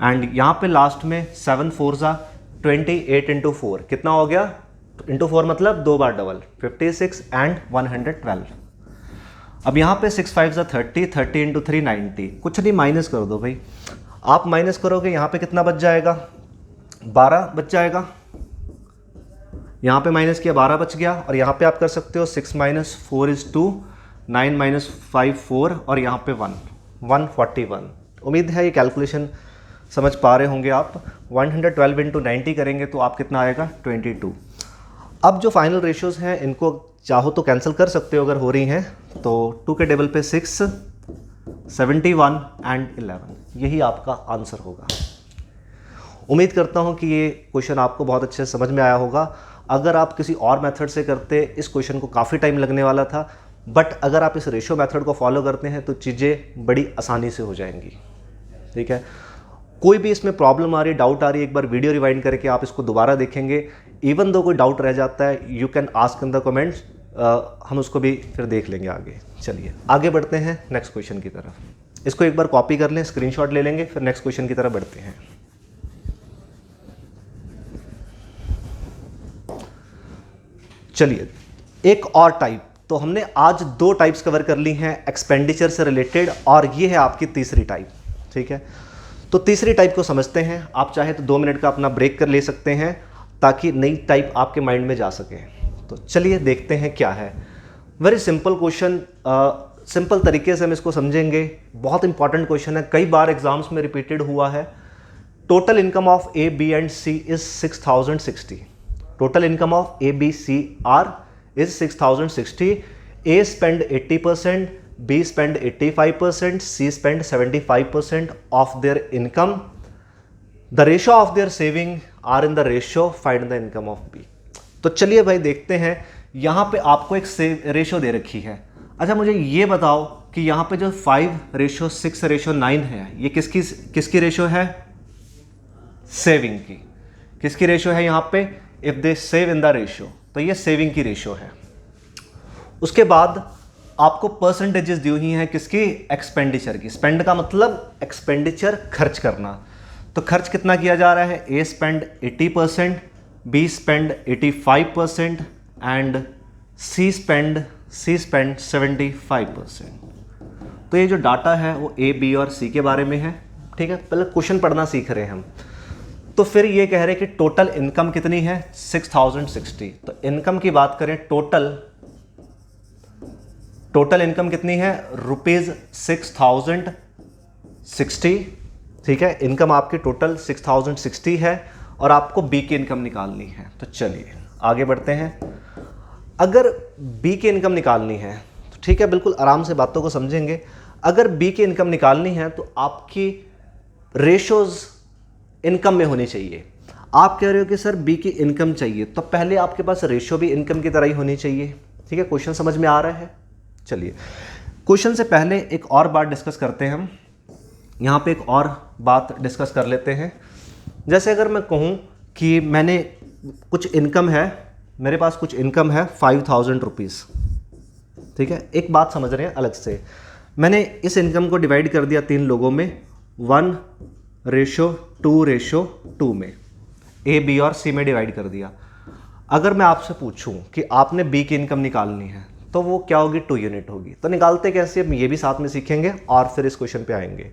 एंड यहाँ पे लास्ट में 7 4 = 28 इंटू 4 कितना हो गया, इंटू 4 मतलब 2 बार डबल 56 एंड 112। अब यहाँ पे 6 5 = 30, 30 इंटू 3 90। कुछ नहीं, माइनस कर दो भाई, आप माइनस करोगे यहाँ पे कितना बच जाएगा 12 बच जाएगा, यहाँ पे माइनस किया 12 बच गया, और यहाँ पे आप कर सकते हो 6 - 4 = 2, 9 - 5 4, और यहाँ पे 141। उम्मीद है ये कैलकुलेशन समझ पा रहे होंगे आप। 112 इंटू 90 करेंगे तो आप कितना आएगा 22। अब जो फाइनल रेशियोज हैं इनको चाहो तो कैंसिल कर सकते हो अगर हो रही हैं, तो 2 के टेबल पे 6, 71 एंड 11, यही आपका आंसर होगा। उम्मीद करता हूँ कि ये क्वेश्चन आपको बहुत अच्छे से समझ में आया होगा। अगर आप किसी और मेथड से करते इस क्वेश्चन को काफ़ी टाइम लगने वाला था, बट अगर आप इस रेशियो मेथड को फॉलो करते हैं तो चीज़ें बड़ी आसानी से हो जाएंगी। ठीक है, कोई भी इसमें प्रॉब्लम आ रही है, डाउट आ रही है, एक बार वीडियो रिवाइंड करके आप इसको दोबारा देखेंगे। इवन दो कोई डाउट रह जाता है, you can ask in the comments, हम उसको भी फिर देख लेंगे आगे। चलिए आगे बढ़ते हैं नेक्स्ट क्वेश्चन की तरफ। इसको एक बार कॉपी कर लें, स्क्रीनशॉट ले लेंगे, फिर नेक्स्ट क्वेश्चन की तरफ बढ़ते हैं। चलिए एक और टाइप, तो हमने आज 2 टाइप्स कवर कर ली हैं एक्सपेंडिचर से रिलेटेड, और ये है आपकी तीसरी टाइप। ठीक है, तो तीसरी टाइप को समझते हैं। आप चाहे तो 2 मिनट का अपना ब्रेक कर ले सकते हैं ताकि नई टाइप आपके माइंड में जा सके। तो चलिए देखते हैं क्या है। वेरी सिंपल क्वेश्चन, सिंपल तरीके से हम इसको समझेंगे। बहुत इंपॉर्टेंट क्वेश्चन है, कई बार एग्जाम्स में रिपीटेड हुआ है। Total income of A B and C is 6060। Total income of A B C are is 6060। A spend 80%, B spend 85%, C spend 75% of their income. The ratio of their saving are in the ratio, find the income of B. तो चलिए भाई देखते हैं, यहाँ पे आपको एक ratio दे रखी है। अच्छा मुझे ये बताओ कि यहाँ पे जो 5:6:9 है, ये किसकी रेशियो है? सेविंग की। किसकी रेशियो है यहाँ पे? If they save in the ratio, तो ये सेविंग की रेशियो है। उसके बाद आपको परसेंटेजेस दी हुई हैं किसकी, एक्सपेंडिचर की। स्पेंड का मतलब एक्सपेंडिचर, खर्च करना। तो खर्च कितना किया जा रहा है, A spend 80%, B spend 85% and C spend 75%। तो ये जो डाटा है वो ए, बी और सी के बारे में है, ठीक है। पहले क्वेश्चन पढ़ना सीख रहे हैं हम। तो फिर ये कह रहे हैं कि टोटल इनकम कितनी है, 6060। तो इनकम की बात करें, टोटल इनकम कितनी है, ₹6060, ठीक है। इनकम आपकी टोटल 6060 है और आपको बी की इनकम निकालनी है। तो चलिए आगे बढ़ते हैं। अगर बी की इनकम निकालनी है तो ठीक है, बिल्कुल आराम से बातों को समझेंगे। अगर बी की इनकम निकालनी है तो आपकी रेशोज इनकम में होनी चाहिए। आप कह रहे हो कि सर बी की इनकम चाहिए, तो पहले आपके पास रेशो भी इनकम की तरह ही होनी चाहिए, ठीक है। क्वेश्चन समझ में आ रहा है। चलिए क्वेश्चन से पहले एक और बात डिस्कस करते हैं हम। यहाँ पे एक और बात डिस्कस कर लेते हैं। जैसे अगर मैं कहूँ कि मैंने कुछ इनकम है, मेरे पास कुछ इनकम है 5000 रुपीज़, ठीक है। एक बात समझ रहे हैं अलग से, मैंने इस इनकम को डिवाइड कर दिया 3 लोगों में, 1:2:2 में, ए, बी और सी में डिवाइड कर दिया। अगर मैं आपसे पूछूं कि आपने बी की इनकम निकालनी है तो वो क्या होगी, 2 यूनिट होगी। तो निकालते कैसे, अब ये भी साथ में सीखेंगे और फिर इस क्वेश्चन पे आएंगे।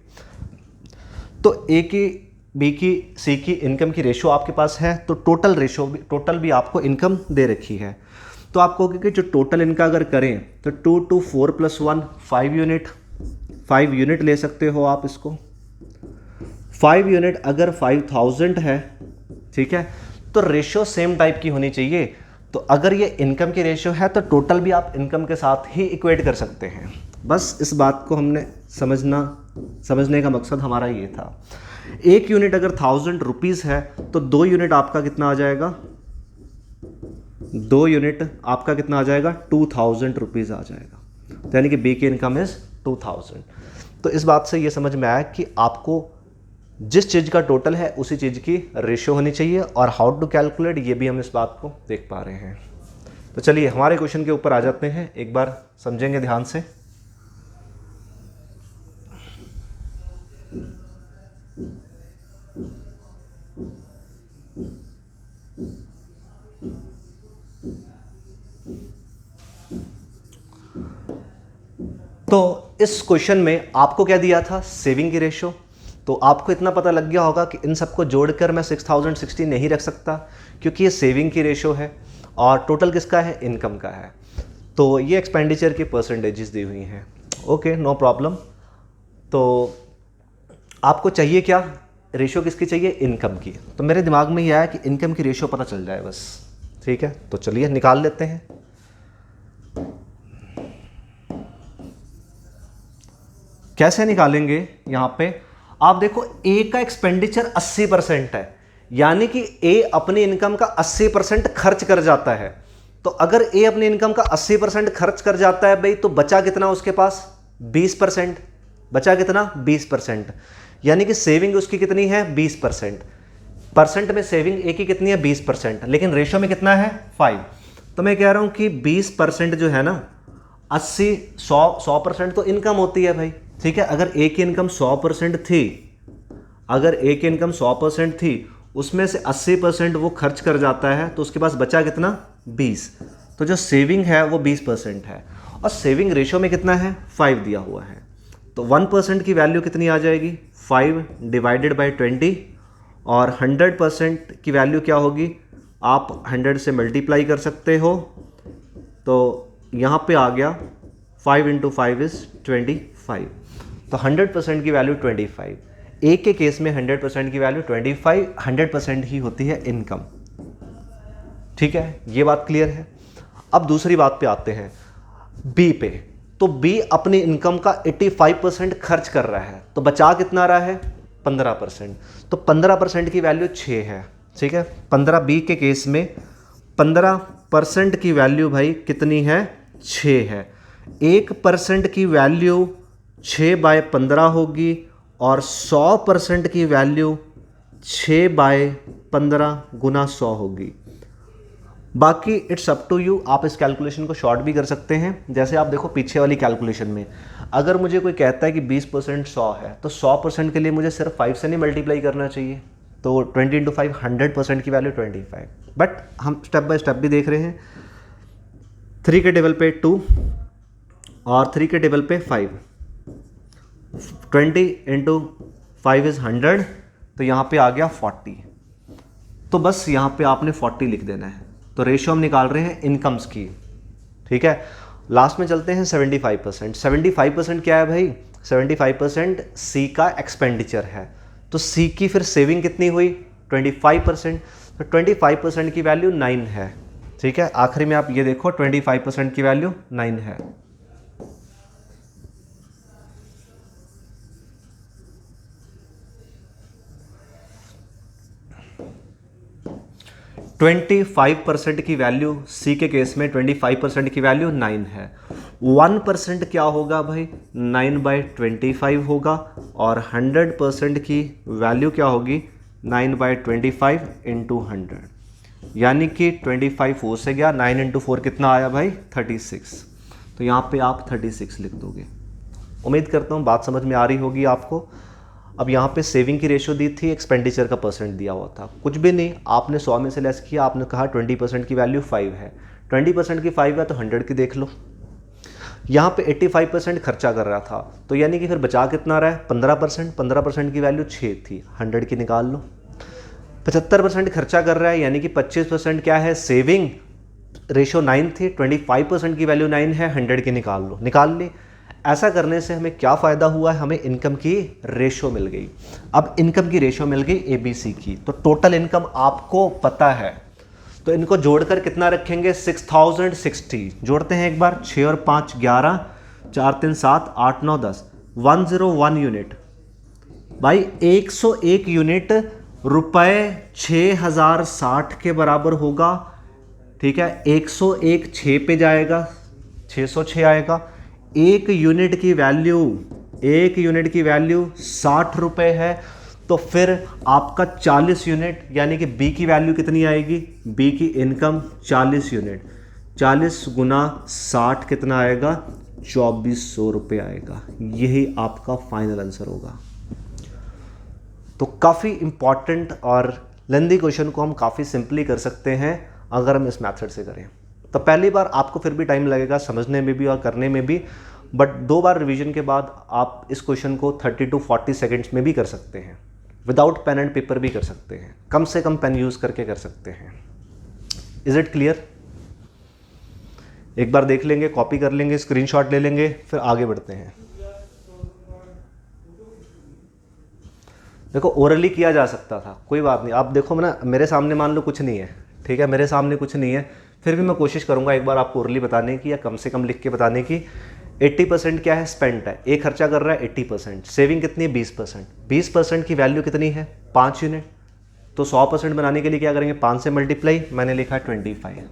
तो ए की, बी की, सी की इनकम की रेशो आपके पास है, तो टोटल रेशो भी, टोटल भी आपको इनकम दे रखी है। तो आपको कि जो टोटल इनका अगर करें तो 2 to 4 + 1 5 यूनिट, 5 यूनिट ले सकते हो आप इसको। 5 यूनिट अगर 5000 है, ठीक है, तो रेशो सेम टाइप की होनी चाहिए। तो अगर ये इनकम की रेशो है तो टोटल भी आप इनकम के साथ ही इक्वेट कर सकते हैं। बस इस बात को हमने समझने का मकसद हमारा ये था। 1 यूनिट अगर 1000 रुपीज़ है तो 2 यूनिट आपका कितना आ जाएगा, 2 यूनिट आपका कितना आ जाएगा, 2000 रुपीज़ आ जाएगा। तो यानी कि बी की इनकम इज़ 2000। तो इस बात से ये समझ में आया कि आपको जिस चीज़ का टोटल है उसी चीज़ की रेशियो होनी चाहिए, और हाउ टू कैलकुलेट ये भी हम इस बात को देख पा रहे हैं। तो चलिए हमारे क्वेश्चन के ऊपर आ जाते हैं, एक बार समझेंगे ध्यान से। तो इस क्वेश्चन में आपको क्या दिया था, सेविंग की रेशो। तो आपको इतना पता लग गया होगा कि इन सबको जोड़कर मैं 6060 नहीं रख सकता, क्योंकि ये सेविंग की रेशो है और टोटल किसका है, इनकम का है। तो ये एक्सपेंडिचर की परसेंटेजेस दी हुई हैं। Okay, no problem. तो आपको चाहिए क्या, रेशो किसकी चाहिए, इनकम की। तो मेरे दिमाग में ये आया कि इनकम की रेशो पता चल जाए बस, ठीक है। तो चलिए निकाल लेते हैं। कैसे निकालेंगे, यहाँ पे आप देखो ए का एक्सपेंडिचर 80% है, यानी कि ए अपनी इनकम का 80% खर्च कर जाता है। तो अगर ए अपनी इनकम का 80% खर्च कर जाता है भाई, तो बचा कितना उसके पास, 20%। बचा कितना, 20%, यानी कि सेविंग उसकी कितनी है, 20%। परसेंट में सेविंग ए की कितनी है, 20%, लेकिन रेशो में कितना है, 5। तो मैं कह रहा हूं कि 20% जो है ना, 80, 100% तो इनकम होती है भाई, ठीक है। अगर ए की इनकम 100% थी, अगर ए की इनकम 100% थी, उसमें से 80% वो खर्च कर जाता है, तो उसके पास बचा कितना, 20। तो जो सेविंग है वो 20% है, और सेविंग रेशो में कितना है, 5 दिया हुआ है। तो 1% की वैल्यू कितनी आ जाएगी, 5 / 20, और 100% की वैल्यू क्या होगी, आप 100 से मल्टीप्लाई कर सकते हो। तो यहाँ पे आ गया 5 × 5 = 25। तो 100% की वैल्यू 25। ए के केस में 100% की वैल्यू 25, 100% ही होती है इनकम, ठीक है। ये बात क्लियर है। अब दूसरी बात पे आते हैं, बी पे। तो बी अपनी इनकम का 85% खर्च कर रहा है, तो बचा कितना रहा है, 15%। तो 15% की वैल्यू 6 है, ठीक है। 15 बी के केस में 15% की वैल्यू भाई कितनी है, 6 है। 1% की वैल्यू 6/15 होगी, और 100% की वैल्यू 6/15 × 100 होगी। बाकी इट्स अप टू यू, आप इस कैलकुलेशन को शॉर्ट भी कर सकते हैं। जैसे आप देखो पीछे वाली कैलकुलेशन में, अगर मुझे कोई कहता है कि 20% 100 है, तो 100% के लिए मुझे सिर्फ 5 से नहीं मल्टीप्लाई करना चाहिए, तो 20 इंटू 5 100% की वैल्यू 25। बट हम स्टेप बाय स्टेप भी देख रहे हैं। 3 के टेबल पे 2 और 3 के टेबल पे 5, 20 इंटू 5 इज़ 100, तो यहाँ पे आ गया 40। तो बस यहाँ पे आपने 40 लिख देना है। तो रेशियो हम निकाल रहे हैं इनकम्स की, ठीक है। लास्ट में चलते हैं 75%। 75% क्या है भाई? 75% सी का एक्सपेंडिचर है। तो सी की फिर सेविंग कितनी हुई? 25%। तो 25% की वैल्यू 9 है, ठीक है। आखिरी में आप ये देखो 25% की वैल्यू 9 है। 25% की वैल्यू सी के केस में 25% की वैल्यू 9 है। 1% क्या होगा भाई? 9/25 होगा। और 100% की वैल्यू क्या होगी? 9/25 इंटू 100, यानी कि 25 4 से गया, 9 इंटू 4 कितना आया भाई? 36। तो यहाँ पे आप 36 लिख दोगे। उम्मीद करता हूँ बात समझ में आ रही होगी आपको। अब यहाँ पे सेविंग की रेशियो दी थी, एक्सपेंडिचर का परसेंट दिया हुआ था, कुछ भी नहीं, आपने 100 में से लेस किया, आपने कहा 20% की वैल्यू 5 है, 20% की 5 है तो 100 की देख लो। यहाँ पे 85% खर्चा कर रहा था, तो यानी कि फिर बचा कितना रहा है? 15%। 15% की वैल्यू 6 थी, 100 की निकाल लो। 75% खर्चा कर रहा है, यानी कि 25% क्या है? सेविंग। रेशियो 9 थी, 25% की वैल्यू 9 है, 100 की निकाल लो, निकाल ली। ऐसा करने से हमें क्या फ़ायदा हुआ? हमें इनकम की रेशो मिल गई। अब इनकम की रेशो मिल गई ABC की, तो टोटल इनकम आपको पता है, तो इनको जोड़कर कितना रखेंगे? 6060। जोड़ते हैं एक बार, 6 और 5 11, 4 3 7 8 9 10, 101 यूनिट। भाई 101 यूनिट रुपए 6060 के बराबर होगा, ठीक है। 101 6 पे जाएगा, 606 आएगा। एक यूनिट की वैल्यू 60 रुपए है, तो फिर आपका 40 यूनिट, यानी कि बी की वैल्यू कितनी आएगी? बी की इनकम 40 यूनिट, 40 गुना 60 कितना आएगा? 2400 रुपये आएगा। यही आपका फाइनल आंसर होगा। तो काफ़ी इंपॉर्टेंट और लेंदी क्वेश्चन को हम काफ़ी सिंपली कर सकते हैं अगर हम इस मेथड से करें। तो पहली बार आपको फिर भी टाइम लगेगा समझने में भी और करने में भी, बट 2 बार रिवीजन के बाद आप इस क्वेश्चन को 30 to 40 सेकेंड्स में भी कर सकते हैं। विदाउट पेन एंड पेपर भी कर सकते हैं, कम से कम पेन यूज़ करके कर सकते हैं। Is it clear? एक बार देख लेंगे, कॉपी कर लेंगे, स्क्रीनशॉट ले लेंगे, फिर आगे बढ़ते हैं। देखो ओरली किया जा सकता था, कोई बात नहीं। आप देखो ना, मेरे सामने मान लो कुछ नहीं है, ठीक है, मेरे सामने कुछ नहीं है, फिर भी मैं कोशिश करूंगा एक बार आपको ओरली बताने की, या कम से कम लिख के बताने की। 80% क्या है? स्पेंट है, एक खर्चा कर रहा है 80%। सेविंग कितनी है? 20%। 20% की वैल्यू कितनी है? 5 यूनिट। तो 100% बनाने के लिए क्या करेंगे? 5 से मल्टीप्लाई, मैंने लिखा है 25,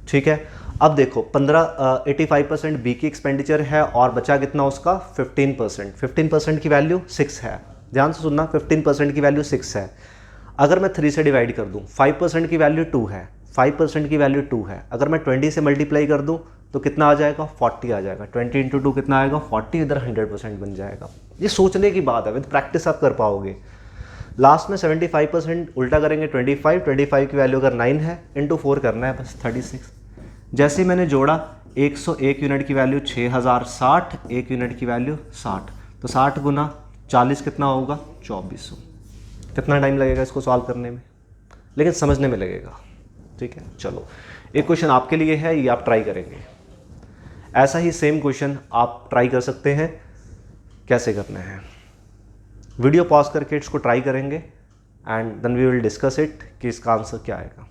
ठीक है। अब देखो 85% बी की एक्सपेंडिचर है और बचा कितना उसका? 15%। 15% की वैल्यू 6 है, ध्यान से सुनना, 15% की वैल्यू 6 है। अगर मैं 3 से डिवाइड कर दूं, 5% की वैल्यू 2 है, 5% की वैल्यू 2 है। अगर मैं 20 से मल्टीप्लाई कर दूं तो कितना आ जाएगा? 40 आ जाएगा। 20 इंटू 2 कितना आएगा? 40। इधर 100% बन जाएगा। ये सोचने की बात है, विद प्रैक्टिस आप कर पाओगे। लास्ट में 75% उल्टा करेंगे, 25 की वैल्यू अगर 9 है, इंटू 4 करना है बस, 36। जैसे मैंने जोड़ा, 101 यूनिट की वैल्यू 6060, 1 यूनिट की वैल्यू 60, तो 60 गुना 40 कितना होगा? 2400। कितना टाइम लगेगा इसको सॉल्व करने में? लेकिन समझने में लगेगा, ठीक है। चलो एक क्वेश्चन आपके लिए है, ये आप ट्राई करेंगे। ऐसा ही सेम क्वेश्चन आप ट्राई कर सकते हैं। कैसे करना है? वीडियो पॉज करके इसको ट्राई करेंगे and then we will discuss it कि इसका आंसर क्या आएगा।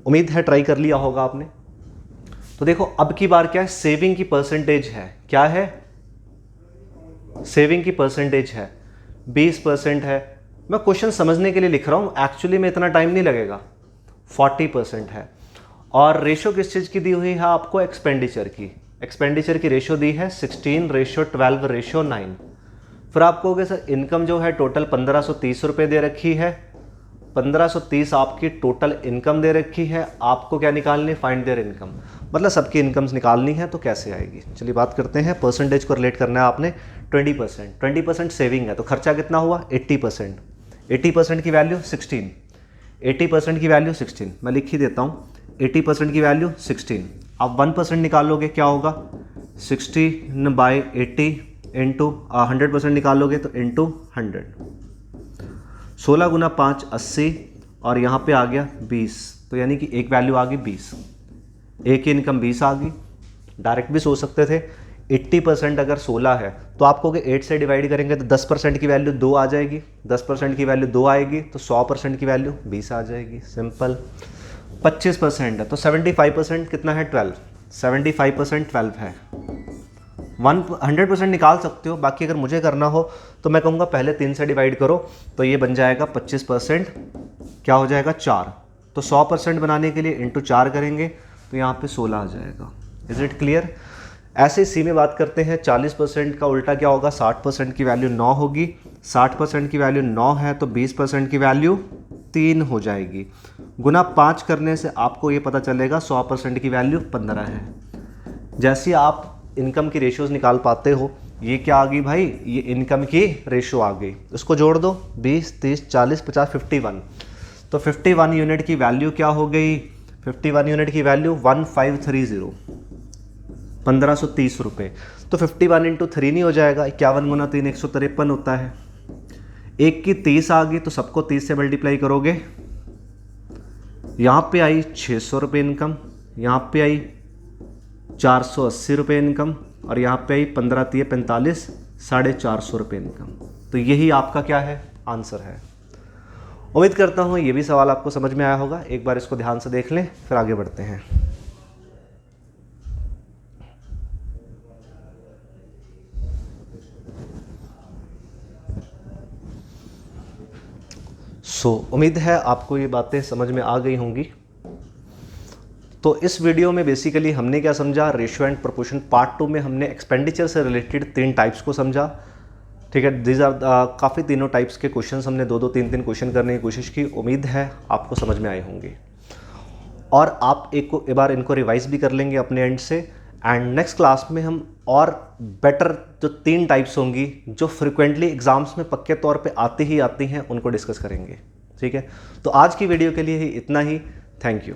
उम्मीद है ट्राई कर लिया होगा आपने। तो देखो अब की बार क्या है? सेविंग की परसेंटेज है, क्या है? सेविंग की परसेंटेज है 20% है। मैं क्वेश्चन समझने के लिए लिख रहा हूँ, एक्चुअली में इतना टाइम नहीं लगेगा। 40% है और रेशो किस चीज़ की दी हुई है आपको? एक्सपेंडिचर की। एक्सपेंडिचर की रेशो दी है 16:12:9। फिर आप कहोगे सर इनकम जो है टोटल 1530 रुपये दे रखी है, 1530 आपकी टोटल इनकम दे रखी है, आपको क्या निकालनी है, फाइंड देयर इनकम, मतलब सबकी इनकम्स निकालनी है, तो कैसे आएगी। चलिए बात करते हैं। परसेंटेज को रिलेट करना है आपने 20%, 20% सेविंग है, तो खर्चा कितना हुआ 80%, 80% की वैल्यू 16, 80% की वैल्यू 16, मैं लिख ही देता हूँ 80% की वैल्यू 16। आप 1% निकालोगे क्या होगा, 16/80 इंटू 100% निकालोगे तो इंटू 100, 16 गुना 5 80, और यहाँ पे आ गया 20, तो यानी कि एक वैल्यू आ गई 20, एक की इनकम 20 आ गई। डायरेक्ट भी सोच सकते थे 80% अगर 16 है तो आपको 8 से डिवाइड करेंगे तो 10% की वैल्यू 2 आ जाएगी, 10% की वैल्यू 2 आएगी तो 100% की वैल्यू 20 आ जाएगी, सिंपल। 25% है तो 75% कितना है 12, 75% 12 है। 100% निकाल सकते हो, बाकी अगर मुझे करना हो तो मैं कहूँगा पहले 3 से डिवाइड करो, तो ये बन जाएगा 25% क्या हो जाएगा 4, तो 100% बनाने के लिए इंटू 4 करेंगे तो यहाँ पे 16 आ जाएगा। Is it clear. ऐसे सी में बात करते हैं 40% का उल्टा क्या होगा, 60% की वैल्यू 9 होगी, 60% की वैल्यू 9 है तो 20% की वैल्यू 3 हो जाएगी। गुना 5 करने से आपको ये पता चलेगा 100% की वैल्यू 15 है। जैसे आप इनकम की रेशियोज निकाल पाते हो, ये क्या आ गई भाई, ये इनकम की रेशियो आ गई, इसको जोड़ दो 20 30 40 50 51, तो 51 यूनिट की वैल्यू क्या हो गई, 51 यूनिट की वैल्यू 1530, 1530 रुपये। तो 51 इंटू 3 नहीं हो जाएगा, 51 गुना 3 153 होता है। एक की 30 आ गई तो सबको 30 से मल्टीप्लाई करोगे, यहाँ पे आई 600 रुपये इनकम, यहाँ पे आई 480 रुपये इनकम, और यहाँ पे आई 15 3 45 450 रुपये इनकम। तो यही आपका क्या है, आंसर है। उम्मीद करता हूँ ये भी सवाल आपको समझ में आया होगा। एक बार इसको ध्यान से देख लें फिर आगे बढ़ते हैं। उम्मीद है आपको ये बातें समझ में आ गई होंगी। तो इस वीडियो में बेसिकली हमने क्या समझा, रेशियो एंड प्रोपोर्शन। पार्ट 2 में हमने एक्सपेंडिचर से रिलेटेड 3 टाइप्स को समझा, ठीक है। दीज आर काफ़ी तीनों टाइप्स के क्वेश्चंस हमने 2-2 3-3 क्वेश्चन करने की कोशिश की। उम्मीद है आपको समझ में आए होंगे, और आप एक बार इनको रिवाइज भी कर लेंगे अपने एंड से। एंड नेक्स्ट क्लास में हम और बेटर जो 3 टाइप्स होंगी जो फ्रिक्वेंटली एग्जाम्स में पक्के तौर पे आती हैं उनको डिस्कस करेंगे, ठीक है। तो आज की वीडियो के लिए ही इतना ही। Thank you.